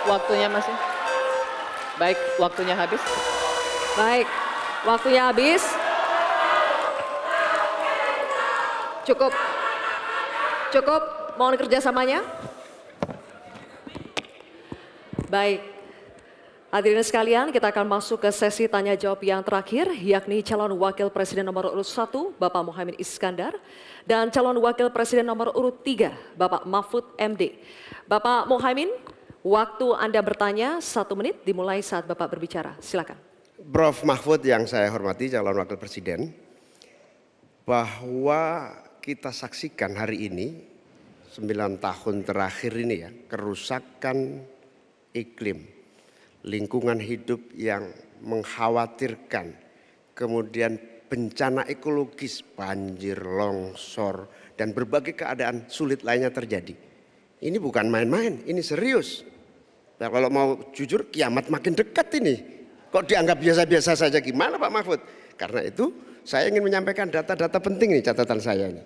waktunya masih. Baik, waktunya habis. Baik, waktunya habis. Cukup. Cukup, mohon kerjasamanya. Baik, hadirin sekalian, kita akan masuk ke sesi tanya jawab yang terakhir, yakni calon wakil presiden nomor urut 1, Bapak Muhaimin Iskandar, dan calon wakil presiden nomor urut 3, Bapak Mahfud MD. Bapak Muhaimin, waktu Anda bertanya 1 menit dimulai saat Bapak berbicara. Silakan. Prof. Mahfud yang saya hormati, calon wakil presiden, bahwa kita saksikan hari ini 9 tahun terakhir ini ya, kerusakan iklim, lingkungan hidup yang mengkhawatirkan, kemudian bencana ekologis, banjir, longsor, dan berbagai keadaan sulit lainnya terjadi. Ini bukan main-main, ini serius. Nah, kalau mau jujur, kiamat makin dekat ini. Kok dianggap biasa-biasa saja, gimana Pak Mahfud? Karena itu saya ingin menyampaikan data-data penting nih, catatan saya ini.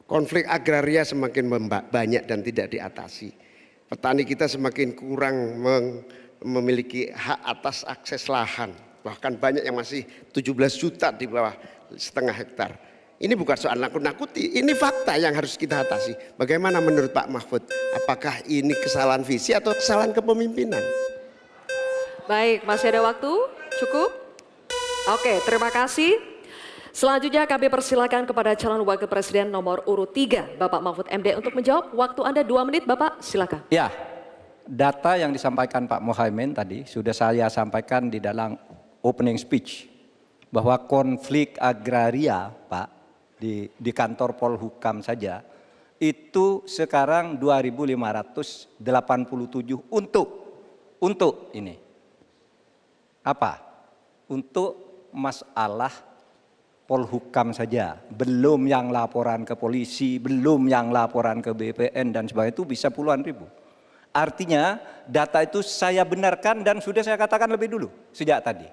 Konflik agraria semakin banyak dan tidak diatasi. Petani kita semakin kurang memiliki hak atas akses lahan. Bahkan banyak yang masih 17 juta di bawah setengah hektar. Ini bukan soal nakut-nakuti, ini fakta yang harus kita atasi. Bagaimana menurut Pak Mahfud? Apakah ini kesalahan visi atau kesalahan kepemimpinan? Baik, masih ada waktu? Cukup? Oke, terima kasih. Selanjutnya kami persilakan kepada calon wakil presiden nomor urut 3, Bapak Mahfud MD untuk menjawab. Waktu Anda 2 menit, Bapak, silakan. Ya, data yang disampaikan Pak Muhaimin tadi sudah saya sampaikan di dalam opening speech. Bahwa konflik agraria, Pak, di kantor Polhukam saja, itu sekarang 2.587 untuk ini. Apa? Untuk masalah Polhukam saja, belum yang laporan ke polisi, belum yang laporan ke BPN dan sebagainya, itu bisa puluhan ribu. Artinya data itu saya benarkan dan sudah saya katakan lebih dulu sejak tadi.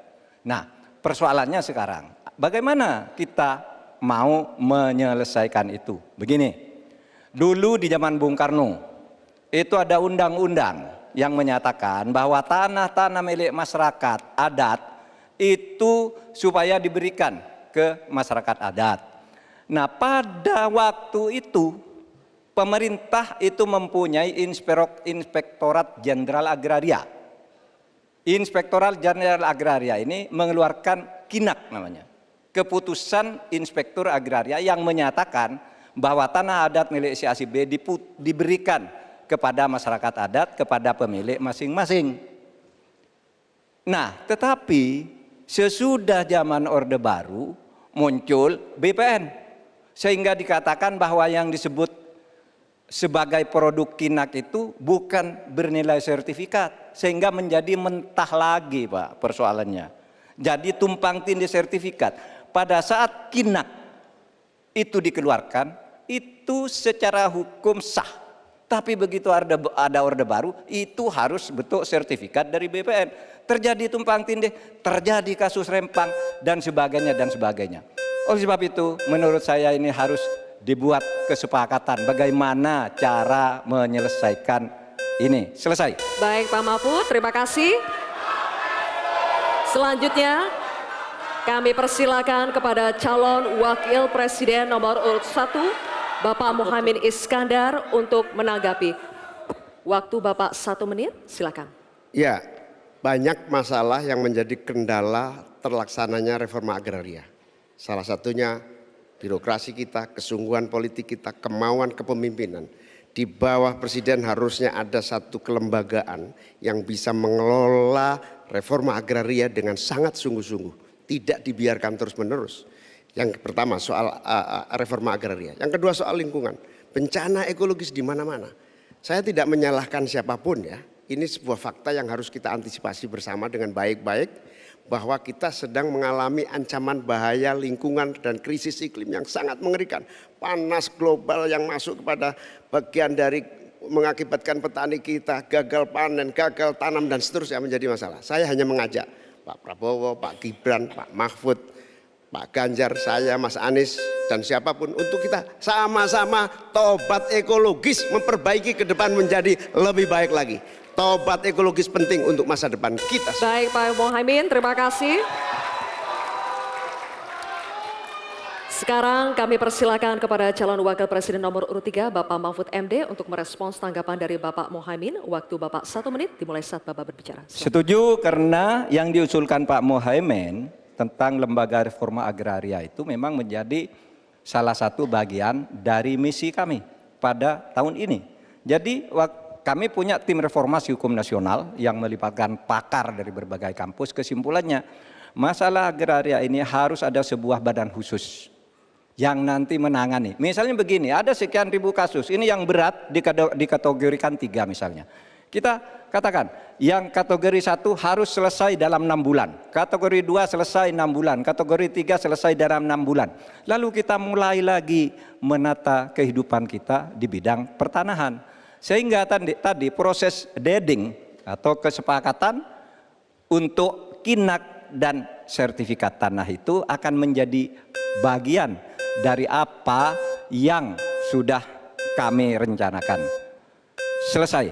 Nah, persoalannya sekarang bagaimana kita mau menyelesaikan itu? Begini, dulu di zaman Bung Karno itu ada undang-undang yang menyatakan bahwa tanah-tanah milik masyarakat adat itu supaya diberikan ke masyarakat adat. Nah, pada waktu itu pemerintah itu mempunyai Inspektorat Jenderal Agraria. Inspektorat Jenderal Agraria ini mengeluarkan KINAK namanya, Keputusan Inspektur Agraria, yang menyatakan bahwa tanah adat milik si A si B diberikan kepada masyarakat adat, kepada pemilik masing-masing. Nah, tetapi sesudah zaman Orde Baru muncul BPN, sehingga dikatakan bahwa yang disebut sebagai produk KINAK itu bukan bernilai sertifikat, sehingga menjadi mentah lagi Pak persoalannya. Jadi tumpang tindih sertifikat. Pada saat KINAK itu dikeluarkan, itu secara hukum sah. Tapi begitu ada Orde Baru, itu harus betul sertifikat dari BPN. Terjadi tumpang tindih, terjadi kasus rempang, dan sebagainya, dan sebagainya. Oleh sebab itu, menurut saya ini harus dibuat kesepakatan bagaimana cara menyelesaikan ini. Selesai. Baik, Pak Mahfud, terima kasih. Selanjutnya, kami persilakan kepada calon wakil presiden nomor urut 1, Bapak Muhaimin Iskandar untuk menanggapi. Waktu Bapak 1 menit, silakan. Ya, banyak masalah yang menjadi kendala terlaksananya reforma agraria. Salah satunya birokrasi kita, kesungguhan politik kita, kemauan kepemimpinan. Di bawah presiden harusnya ada satu kelembagaan yang bisa mengelola reforma agraria dengan sangat sungguh-sungguh, tidak dibiarkan terus-menerus. Yang pertama soal reforma agraria, yang kedua soal lingkungan, bencana ekologis di mana-mana. Saya tidak menyalahkan siapapun ya, ini sebuah fakta yang harus kita antisipasi bersama dengan baik-baik, bahwa kita sedang mengalami ancaman bahaya lingkungan dan krisis iklim yang sangat mengerikan. Panas global yang masuk kepada bagian dari mengakibatkan petani kita gagal panen, gagal tanam dan seterusnya menjadi masalah. Saya hanya mengajak Pak Prabowo, Pak Gibran, Pak Mahfud, Pak Ganjar, saya, Mas Anies, dan siapapun untuk kita sama-sama tobat ekologis, memperbaiki ke depan menjadi lebih baik lagi. Tobat ekologis penting untuk masa depan kita. Baik Pak Mohaimin, terima kasih. Sekarang kami persilakan kepada calon wakil presiden nomor urut 3 Bapak Mahfud MD untuk merespons tanggapan dari Bapak Mohaimin. Waktu Bapak 1 menit dimulai saat Bapak berbicara. Silakan. Setuju karena yang diusulkan Pak Mohaimin tentang lembaga reforma agraria itu memang menjadi salah satu bagian dari misi kami pada tahun ini. Jadi kami punya tim reformasi hukum nasional yang melibatkan pakar dari berbagai kampus. Kesimpulannya, masalah agraria ini harus ada sebuah badan khusus yang nanti menangani. Misalnya begini, ada sekian ribu kasus, ini yang berat dikategorikan 3 misalnya. Kita katakan, yang kategori 1 harus selesai dalam 6 bulan, kategori 2 selesai 6 bulan, kategori 3 selesai dalam 6 bulan. Lalu kita mulai lagi menata kehidupan kita di bidang pertanahan. Sehingga tadi proses deeding atau kesepakatan untuk kinak dan sertifikat tanah itu akan menjadi bagian dari apa yang sudah kami rencanakan. Selesai.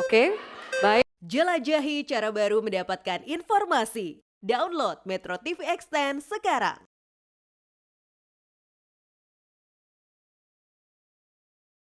Oke, baik. Jelajahi cara baru mendapatkan informasi. Download Metro TV Extend sekarang.